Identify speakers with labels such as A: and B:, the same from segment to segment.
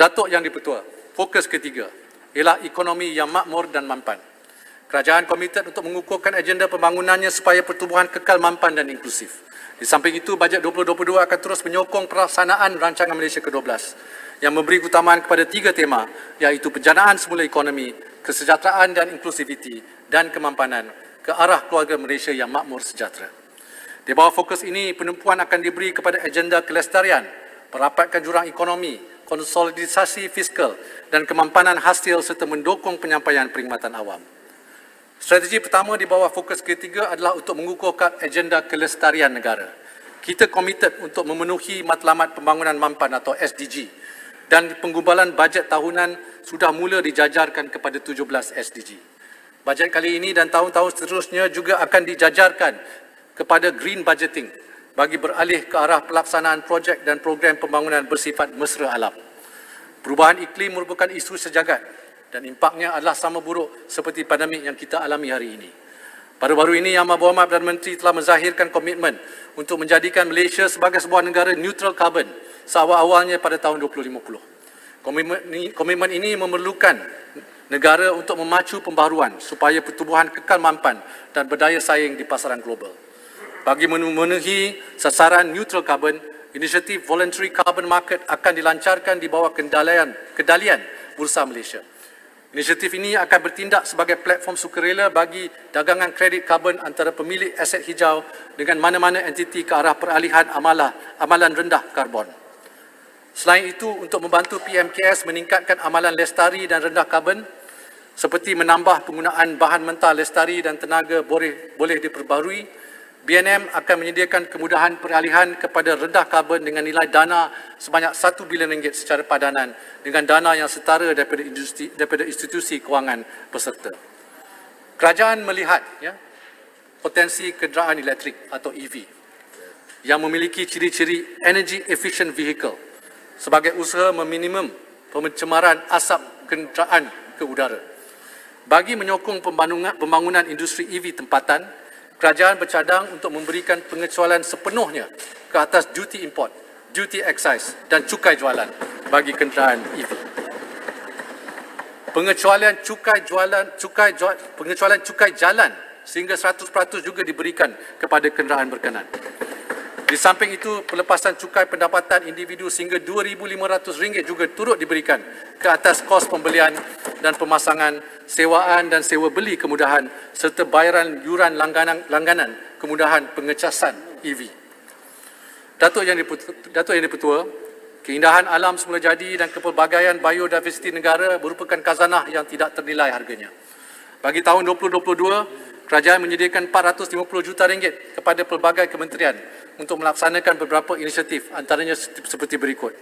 A: Datuk Yang di-Pertua, fokus ketiga ialah ekonomi yang makmur dan mampan. Kerajaan komited untuk mengukuhkan agenda pembangunannya supaya pertumbuhan kekal mampan dan inklusif. Di samping itu, bajet 2022 akan terus menyokong pelaksanaan rancangan Malaysia ke-12 yang memberi keutamaan kepada 3 tema, iaitu penjanaan semula ekonomi, kesejahteraan dan inklusiviti, dan kemampanan ke arah keluarga Malaysia yang makmur sejahtera. Di bawah fokus ini, penumpuan akan diberi kepada agenda kelestarian, merapatkan jurang ekonomi, konsolidasi fiskal dan kemampanan hasil serta mendukung penyampaian perkhidmatan awam. Strategi pertama di bawah fokus ketiga adalah untuk mengukuhkan agenda kelestarian negara. Kita komited untuk memenuhi matlamat pembangunan mampan atau SDG dan penggumbalan bajet tahunan sudah mula dijajarkan kepada 17 SDG. Bajet kali ini dan tahun-tahun seterusnya juga akan dijajarkan kepada green budgeting bagi beralih ke arah pelaksanaan projek dan program pembangunan bersifat mesra alam. Perubahan iklim merupakan isu sejagat dan impaknya adalah sama buruk seperti pandemik yang kita alami hari ini. Baru-baru ini Yang Berhormat Perdana Menteri telah menzahirkan komitmen untuk menjadikan Malaysia sebagai sebuah negara neutral carbon seawal-awalnya pada tahun 2050. Komitmen ini memerlukan negara untuk memacu pembaharuan supaya pertumbuhan kekal mampan dan berdaya saing di pasaran global. Bagi memenuhi sasaran neutral carbon, inisiatif Voluntary Carbon Market akan dilancarkan di bawah kendalian Bursa Malaysia. Inisiatif ini akan bertindak sebagai platform sukarela bagi dagangan kredit karbon antara pemilik aset hijau dengan mana-mana entiti ke arah peralihan amalan rendah karbon. Selain itu, untuk membantu PMKS meningkatkan amalan lestari dan rendah karbon, seperti menambah penggunaan bahan mentah lestari dan tenaga boleh diperbarui, BNM akan menyediakan kemudahan peralihan kepada rendah karbon dengan nilai dana sebanyak RM1 bilion secara padanan dengan dana yang setara daripada institusi kewangan peserta. Kerajaan melihat potensi kenderaan elektrik atau EV yang memiliki ciri-ciri energy efficient vehicle sebagai usaha meminimum pencemaran asap kenderaan ke udara. Bagi menyokong pembangunan industri EV tempatan, kerajaan bercadang untuk memberikan pengecualian sepenuhnya ke atas duty import, duty excise dan cukai jualan bagi kenderaan EV. Pengecualian cukai jalan sehingga 100% juga diberikan kepada kenderaan berkenan. Di samping itu, pelepasan cukai pendapatan individu sehingga RM2,500 juga turut diberikan ke atas kos pembelian dan pemasangan, sewaan dan sewa beli kemudahan serta bayaran yuran langganan kemudahan pengecasan EV. Datuk Yang di-Pertua, keindahan alam semula jadi dan kepelbagaian biodiversiti negara merupakan khazanah yang tidak ternilai harganya. Bagi tahun 2022, kerajaan menyediakan RM450 juta kepada pelbagai kementerian untuk melaksanakan beberapa inisiatif, antaranya seperti berikut.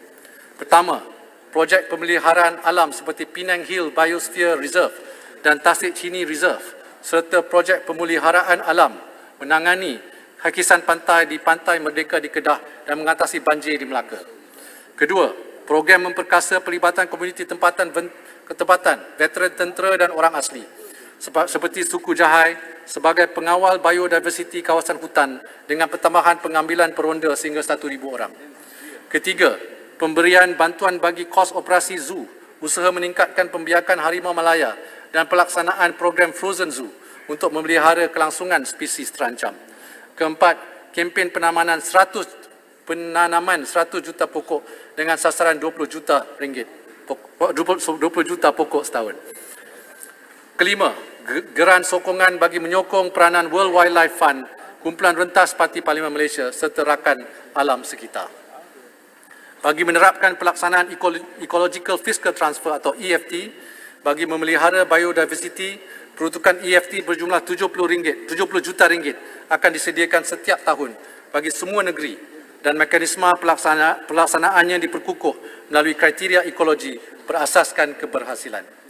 A: Pertama, projek pemeliharaan alam seperti Penang Hill Biosphere Reserve dan Tasik Chini Reserve serta projek pemeliharaan alam menangani hakisan pantai di Pantai Merdeka di Kedah dan mengatasi banjir di Melaka. Kedua, program memperkasa pelibatan komuniti tempatan, veteran tentera dan orang asli seperti suku Jahai sebagai pengawal biodiversiti kawasan hutan dengan pertambahan pengambilan peronda sehingga 1,000 orang. Ketiga, pemberian bantuan bagi kos operasi zoo, usaha meningkatkan pembiakan harimau Malaya dan pelaksanaan program Frozen Zoo untuk memelihara kelangsungan spesies terancam. Keempat, kempen penanaman 100 juta pokok dengan sasaran 20 juta pokok setahun. Kelima, geran sokongan bagi menyokong peranan World Wildlife Fund, kumpulan rentas Parti Parlimen Malaysia serta rakan alam sekitar. Bagi menerapkan pelaksanaan Ecological Fiscal Transfer atau EFT, bagi memelihara biodiversiti, peruntukan EFT berjumlah RM70 juta akan disediakan setiap tahun bagi semua negeri dan mekanisme pelaksanaannya diperkukuh melalui kriteria ekologi berasaskan keberhasilan.